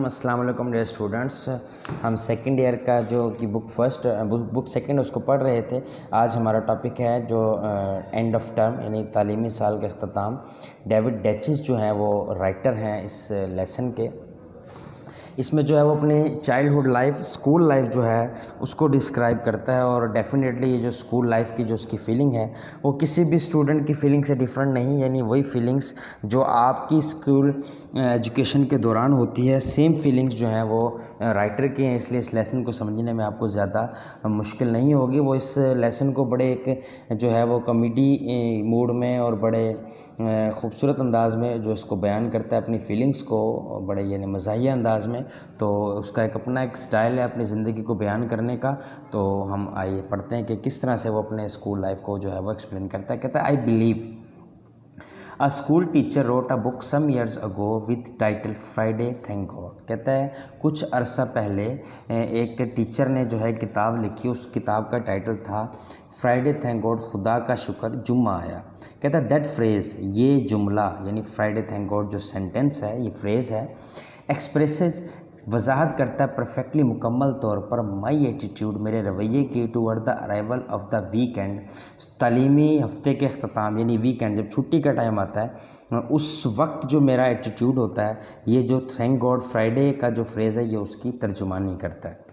अस्सलाम वालेकुम dear students. हम सेकंड ईयर का जो कि बुक सेकंड उसको पढ़ रहे थे। आज हमारा टॉपिक है जो एंड ऑफ टर्म यानी तालीमी साल का अख्ताम। डेविड डेचिस जो हैं वो राइटर हैं इस लेसन के। इसमें जो है वो अपनी चाइल्डहुड लाइफ, स्कूल लाइफ जो है उसको डिस्क्राइब करता है। और डेफिनेटली ये जो स्कूल लाइफ की जो उसकी फ़ीलिंग है वो किसी भी स्टूडेंट की फ़ीलिंग से डिफरेंट नहीं, यानी वही फीलिंग्स जो आपकी स्कूल एजुकेशन के दौरान होती है, सेम फीलिंग्स जो हैं वो राइटर की हैं। इसलिए इस लेसन को समझने में आपको ज़्यादा मुश्किल नहीं होगी। वो इस लेसन को बड़े एक जो है वो कॉमेडी मूड में और बड़े ख़ूबसूरत अंदाज में जो इसको बयान करता है अपनी फ़ीलिंग्स को, बड़े यानी मज़ाहिया अंदाज में। तो उसका अपना एक स्टाइल है अपनी ज़िंदगी को बयान करने का। तो हम आइए पढ़ते हैं कि किस तरह से वो अपने स्कूल लाइफ को जो है वो एक्सप्लेन करता है। कहता है, I believe a school teacher wrote a book some years ago with title Friday thank God. कहता है कुछ अरसा पहले एक टीचर ने जो है किताब लिखी, उस किताब का टाइटल था फ्राइडे थैंक गॉड, खुदा का शुक्र जुम्मा आया। कहता है दैट फ्रेज़, ये जुमला यानी फ्राइडे थैंक गॉड जो सेंटेंस है, ये फ्रेज़ है, एक्सप्रेसेस वजाहत करता है परफेक्टली मुकम्मल तौर पर माई एटीट्यूड, मेरे रवैये की, toward the arrival of the weekend, तालीमी हफ्ते के अख्ताम यानी वीकेंड, जब छुट्टी का टाइम आता है उस वक्त जो मेरा एटीट्यूड होता है। ये जो थैंक गॉड फ्राइडे का जो फ्रेज़ है ये उसकी तर्जुमानी करता है।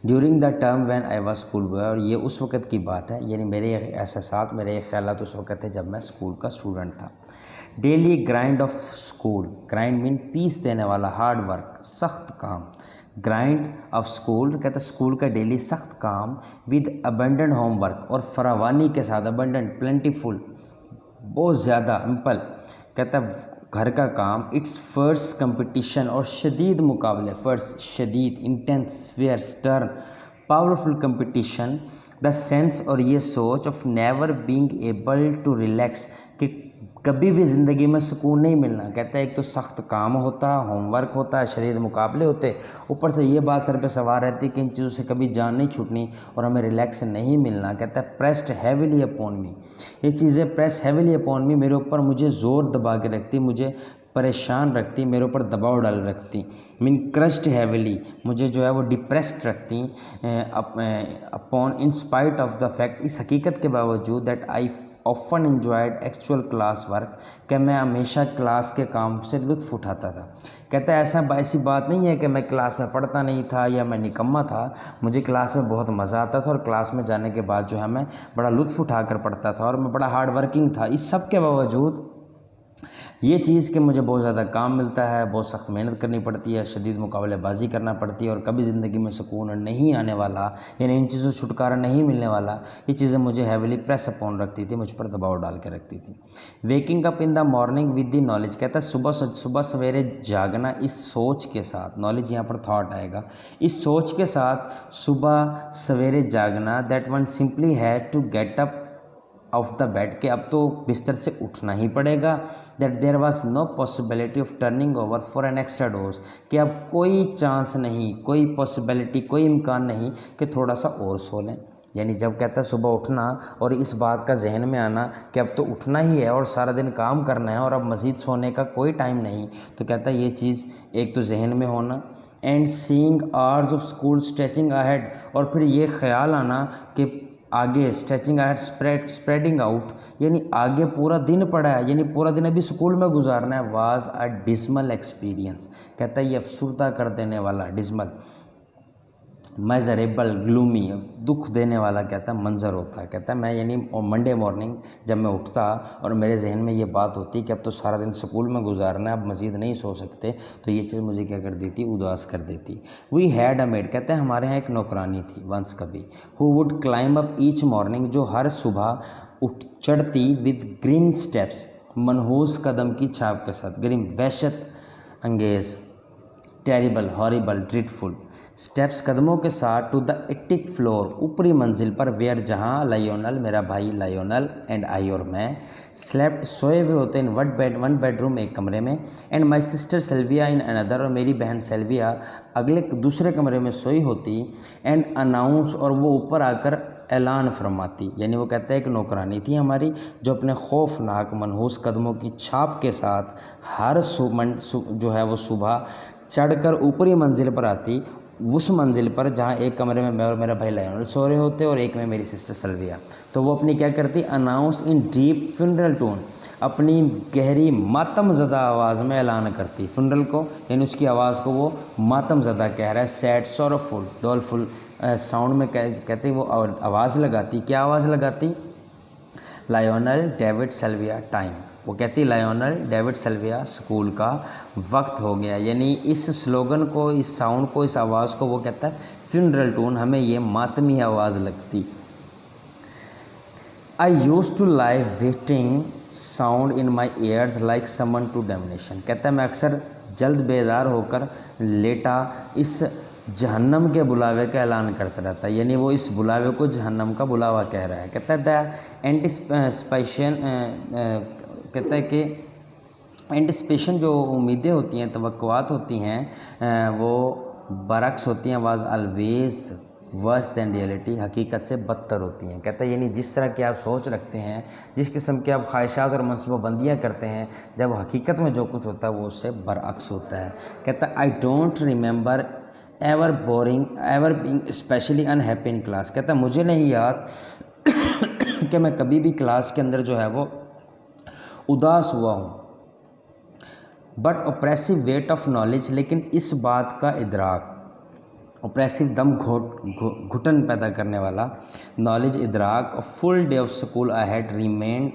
During the term when I was school boy, और ये उस वक़्त की बात है, यानी मेरे एहसासात, मेरे ख्यालात उस वक़्त थे जब मैं स्कूल का स्टूडेंट था। Daily grind of school, grind mean piece देने वाला, हार्ड वर्क, सख्त काम। ग्राइंड ऑफ स्कूल कहता है स्कूल का डेली सख्त काम, विद अबंडेंट होमवर्क, और फरावानी के साथ, अबंडेंट प्लेंटीफुल, बहुत ज़्यादा, एम्पल। कहता है घर का काम, इट्स फर्स्ट कंपटीशन, और शदीद मुकाबले, फर्स्ट शदीद, intense, severe, stern, powerful competition. The sense, और ये सोच, of never being able to relax, कि कभी भी ज़िंदगी में सुकून नहीं मिलना। कहता है एक तो सख्त काम होता, होमवर्क होता है, शदीद मुकाबले होते, ऊपर से ये बात सर पे सवार रहती कि इन चीज़ों से कभी जान नहीं छूटनी और हमें रिलैक्स नहीं मिलना। कहता है प्रेस्ड हैविली अपॉन मी, ये चीज़ें प्रेस हैविली अपॉन मी, मेरे ऊपर मुझे ज़ोर दबा के रखती, मुझे परेशान रखती, मेरे ऊपर दबाव डाल रखती। मीन क्रश्ड हैविली, मुझे जो है वो डिप्रेस्ड रखती upon, in spite of the fact, इस हकीकत के बावजूद, that I often enjoyed actual class work, कि मैं हमेशा क्लास के काम से लुत्फ़ उठाता था। कहता है ऐसी बात नहीं है कि मैं क्लास में पढ़ता नहीं था या मैं निकम्मा था, मुझे क्लास में बहुत मज़ा आता था और क्लास में जाने के बाद जो है मैं बड़ा लुत्फ़ उठा कर पढ़ता था और मैं बड़ा हार्ड वर्किंग था। इस सब के बावजूद ये चीज़ कि मुझे बहुत ज़्यादा काम मिलता है, बहुत सख्त मेहनत करनी पड़ती है, शदीद मुकाबलेबाजी करना पड़ती है और कभी ज़िंदगी में सुकून नहीं आने वाला, यानी इन चीज़ों से छुटकारा नहीं मिलने वाला, ये चीज़ें मुझे हैविली प्रेस अपॉन रखती थी, मुझ पर दबाव डाल के रखती थी। Waking up in the morning with the knowledge, कहता है सुबह सवेरे जागना इस सोच के साथ, नॉलेज यहाँ पर थॉट आएगा, इस सोच के साथ सुबह सवेरे जागना, that one simply had to get up off the bed, के अब तो बिस्तर से उठना ही पड़ेगा। That there was no possibility of turning over for an extra doze, कि अब कोई चांस नहीं, कोई पॉसिबिलिटी, कोई इम्कान नहीं कि थोड़ा सा और सो लें। यानी जब कहता है सुबह उठना और इस बात का जहन में आना कि अब तो उठना ही है और सारा दिन काम करना है और अब मज़ीद सोने का कोई टाइम नहीं, तो कहता है ये चीज़ एक तो जहन में होना। And seeing hours of school stretching ahead, और फिर ये ख्याल आना कि आगे, स्ट्रेचिंग अहेड, स्प्रेडिंग आउट, यानी आगे पूरा दिन पड़ा है, यानी पूरा दिन अभी स्कूल में गुजारना है। वाज अ डिस्मल एक्सपीरियंस, कहता है ये अफसुर्दा कर देने वाला, डिस्मल, मेजरेबल, ग्लूमी, दुख देने वाला कहता है मंज़र होता है। कहता है मैं यानी मंडे मॉर्निंग जब मैं उठता और मेरे जहन में ये बात होती कि अब तो सारा दिन स्कूल में गुजारना है, अब मज़ीद नहीं सो सकते, तो ये चीज़ मुझे क्या कर देती, उदास कर देती। वी हैड अ मेड, कहते हैं हमारे यहाँ एक नौकरानी थी वंस कभी, who would climb up each morning, जो हर सुबह उठ चढ़ती, विद ग्रीन स्टेप्स, मनहूस कदम की छाप के साथ, ग्रीन वहशत अंगेज़, टेरिबल, हॉरिबल, ड्रीडफुल स्टेप्स, कदमों के साथ, टू द एटिक फ्लोर, ऊपरी मंजिल पर, वेयर जहाँ लायोनल, मेरा भाई लायोनल, एंड आई, और मैं, स्लेप्ट, सोए हुए होते, इन वन बेडरूम, एक कमरे में, and my sister सेल्विया in another, और मेरी बहन सेल्विया अगले दूसरे कमरे में सोई होती। एंड अनाउंस, और वो ऊपर आकर ऐलान फरमाती, यानी वो कहता है एक नौकरानी थी हमारी जो अपने खौफनाक मनहूस कदमों की छाप के साथ हर जो है वो सुबह चढ़कर ऊपरी मंजिल पर आती, उस मंजिल पर जहाँ एक कमरे में मैं और मेरा भाई लायनल सो रहे होते और एक में मेरी सिस्टर सल्विया। तो वो अपनी क्या करती, अनाउंस इन डीप फ्यूनरल टोन, अपनी गहरी मातमज़दा आवाज़ में ऐलान करती फ्यूनरल को, यानी उसकी आवाज़ को वो मातमज़दा कह रहा है, सैड सॉरोफुल डोलफुल साउंड में कहती वो आवाज़ लगाती। क्या आवाज़ लगाती, लायोनल डेविड सल्विया टाइम, वो कहती लायोनल डेविड सल्विया स्कूल का वक्त हो गया। यानी इस स्लोगन को, इस साउंड को, इस आवाज़ को वो कहता है फ्यूनरल टोन, हमें ये मातमी आवाज़ लगती। I use to lie waiting sound in my ears like summon to damnation, कहता है मैं अक्सर जल्द बेदार होकर लेटा इस जहन्नम के बुलावे का ऐलान करता रहता है। यानी वो इस बुलावे को जहन्नम का बुलावा कह रहा है। कहता है द एंटिसिपेशन, कहता है कि एंटिसिपेशन जो उम्मीदें होती हैं, तवक्कुआत होती हैं, वो बरक्स होती हैं, was always verse then reality, हकीकत से बदतर होती हैं। कहता है यानी जिस तरह की आप सोच रखते हैं, जिस किस्म की आप ख्वाहिशात और मनसूबाबंदियाँ करते हैं, जब हकीकत में जो कुछ होता है वो उससे बरअक्स होता है। कहता है I don't remember ever boring ever being specially unhappy in class, कहता है मुझे नहीं याद कि मैं कभी भी क्लास के अंदर जो है वो उदास हुआ हूँ। But oppressive weight of knowledge, लेकिन इस बात का इदराक, ऑप्रेसिव दम घुटन पैदा करने वाला, नॉलेज इदराक, full day of school I had remain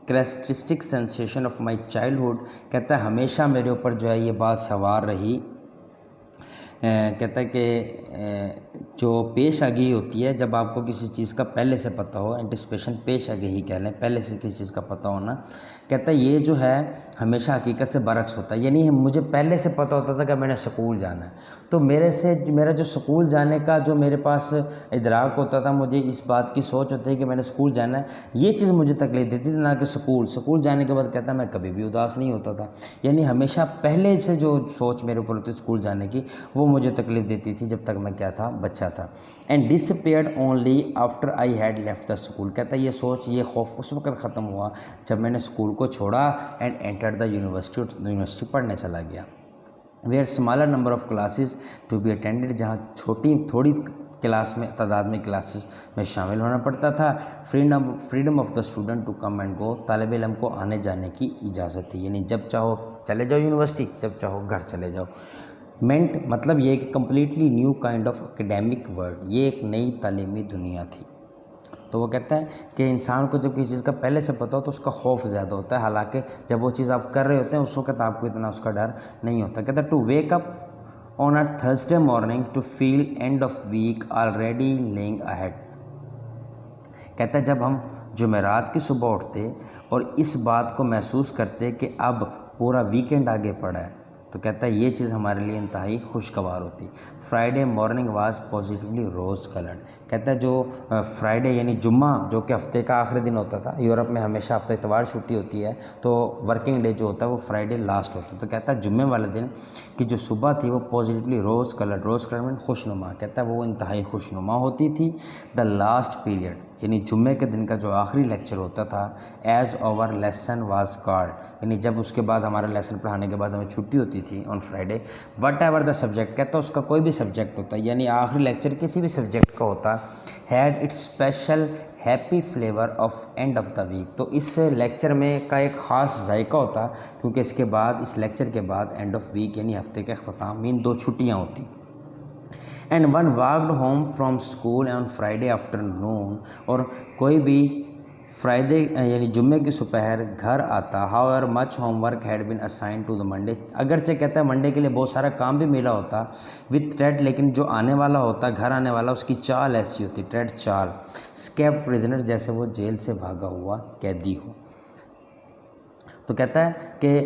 characteristic sensation of my childhood, कहता है हमेशा मेरे ऊपर जो है ये बात सवार रही। कहता है कि जो पेश आगी होती है, जब आपको किसी चीज़ का पहले से पता हो, एंटिसिपेशन पेश आगे ही कह लें, पहले से किसी चीज़ का पता होना, कहता है ये जो है हमेशा हकीकत से बरक्स होता है। यानी मुझे पहले से पता होता था कि मैंने स्कूल जाना है, तो मेरा जो स्कूल जाने का जो मेरे पास इदराक होता था, मुझे इस बात की सोच होती है कि मैंने स्कूल जाना है, ये चीज़ मुझे तकलीफ देती थी, ना कि स्कूल जाने के बाद कहता मैं कभी भी उदास नहीं होता था। यानी हमेशा पहले से जो सोच मेरे ऊपर होती स्कूल जाने की, वो मुझे तकलीफ देती थी जब तक मैं क्या था, बच्चा था। And disappeared only after I had left the school, कहता है ये सोच, ये खौफ उस वक्त ख़त्म हुआ जब मैंने स्कूल को छोड़ा एंड एंटर द यूनिवर्सिटी पढ़ने चला गया। Where smaller number of classes to be attended, जहाँ थोड़ी क्लास में तादाद में क्लासेस में शामिल होना पड़ता था। Freedom of the student to come and go, तालिब इल्म को आने जाने की इजाज़त थी, यानी जब चाहो चले जाओ यूनिवर्सिटी, जब चाहो घर चले जाओ। मेंट मतलब ये कि completely new kind of academic world, ये एक नई तालीमी दुनिया थी। तो वो कहता है कि इंसान को जब किसी चीज़ का पहले से पता हो तो उसका खौफ ज़्यादा होता है, हालांकि जब वो चीज़ आप कर रहे होते हैं उस वक्त आपको इतना उसका डर नहीं होता। कहता है to wake up on a Thursday morning to feel end of week already lying ahead, कहता है जब हम जुमेरात की सुबह उठते और इस बात को महसूस करते कि अब पूरा वीकेंड आगे पड़ा है, तो कहता है ये चीज़ हमारे लिए इंतहाई खुशगवार होती। Friday morning was positively rose coloured, कहता है जो फ्राइडे यानी जुम्मा जो कि हफ्ते का आखिरी दिन होता था, यूरोप में हमेशा हफ्ते इतवार छुट्टी होती है, तो वर्किंग डे जो होता है वो फ्राइडे लास्ट होता है। तो कहता है जुम्मे वाले दिन की जो सुबह थी वो पॉजिटिवली रोज़ कलर में खुशनुमा, कहता है वो इंतहाई खुशनुमा होती थी। द लास्ट पीरियड यानी जुम्मे के दिन का जो आखिरी लेक्चर होता था, as over lesson was called, यानी जब उसके बाद हमारा लेसन पढ़ाने के बाद हमें छुट्टी होती थी on Friday, what ever the subject, कहता है उसका कोई भी सब्जेक्ट होता है, यानी आखिरी लेक्चर किसी भी सब्जेक्ट का होता, had its special happy flavour of end of the week, तो इस लेक्चर में का एक ख़ास जायका होता, क्योंकि इसके बाद, इस लेक्चर के बाद एंड ऑफ वीक यानी हफ्ते के अख्ताम में 2 छुट्टियाँ होती। And one walked home from school on Friday afternoon, और कोई भी फ्राइडे यानी जुम्मे की सुपहर घर आता, however much homework had been assign to the Monday, अगरचे कहता है मंडे के लिए बहुत सारा काम भी मिला होता, विथ ट्रेड, लेकिन जो आने वाला होता, घर आने वाला, उसकी चाल ऐसी होती, ट्रेड चाल, स्केप प्रिजनर, जैसे वो जेल से भागा हुआ कैदी हो। तो कहता है कि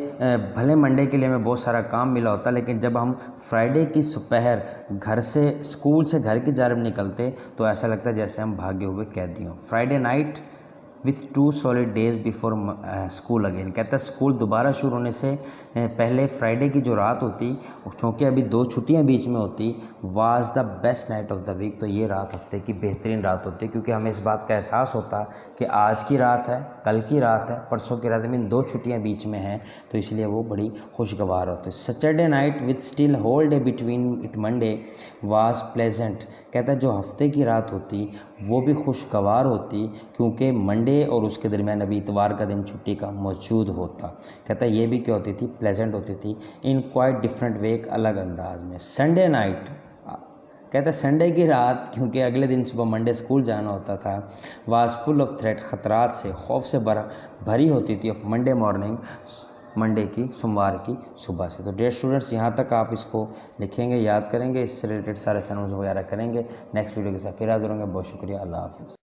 भले मंडे के लिए हमें बहुत सारा काम मिला होता, लेकिन जब हम फ्राइडे की सुपहर घर से, स्कूल से घर की जानब निकलते तो ऐसा लगता है जैसे हम भागे हुए कैदी हों। Friday night with 2 solid days before school again. कहता है स्कूल दोबारा शुरू होने से पहले फ्राइडे की जो रात होती, चूँकि अभी 2 छुट्टियाँ बीच में होती, was the best night of the week. तो ये रात हफ्ते की बेहतरीन रात होती, क्योंकि हमें इस बात का एहसास होता कि आज की रात है, कल की रात है, परसों की रात है, मीन 2 छुट्टियाँ बीच में हैं, तो इसलिए वो बड़ी खुशगवार होती। Saturday night with still whole day between it Monday was pleasant. कहता है जो हफ्ते की रात होती वो भी खुशगवार होती, क्योंकि मंडे और उसके दरमियान अभी इतवार का दिन छुट्टी का मौजूद होता। कहता है ये भी क्या होती थी, प्लेजेंट होती थी इन क्वाइट डिफरेंट वे, एक अलग अंदाज में। संडे नाइट, कहता है संडे की रात, क्योंकि अगले दिन सुबह मंडे स्कूल जाना होता था, वाज फुल ऑफ थ्रेट, ख़तरात से, खौफ से भरी होती थी, ऑफ मंडे मॉर्निंग, मंडे की, सोमवार की सुबह से। तो डियर स्टूडेंट्स, यहाँ तक आप इसको लिखेंगे, याद करेंगे, इससे रिलेटेड सारे सनोज वगैरह करेंगे। नेक्स्ट वीडियो के साथ फिर हाजिर होंगे। बहुत शुक्रिया, अल्लाह हाफ़िज़।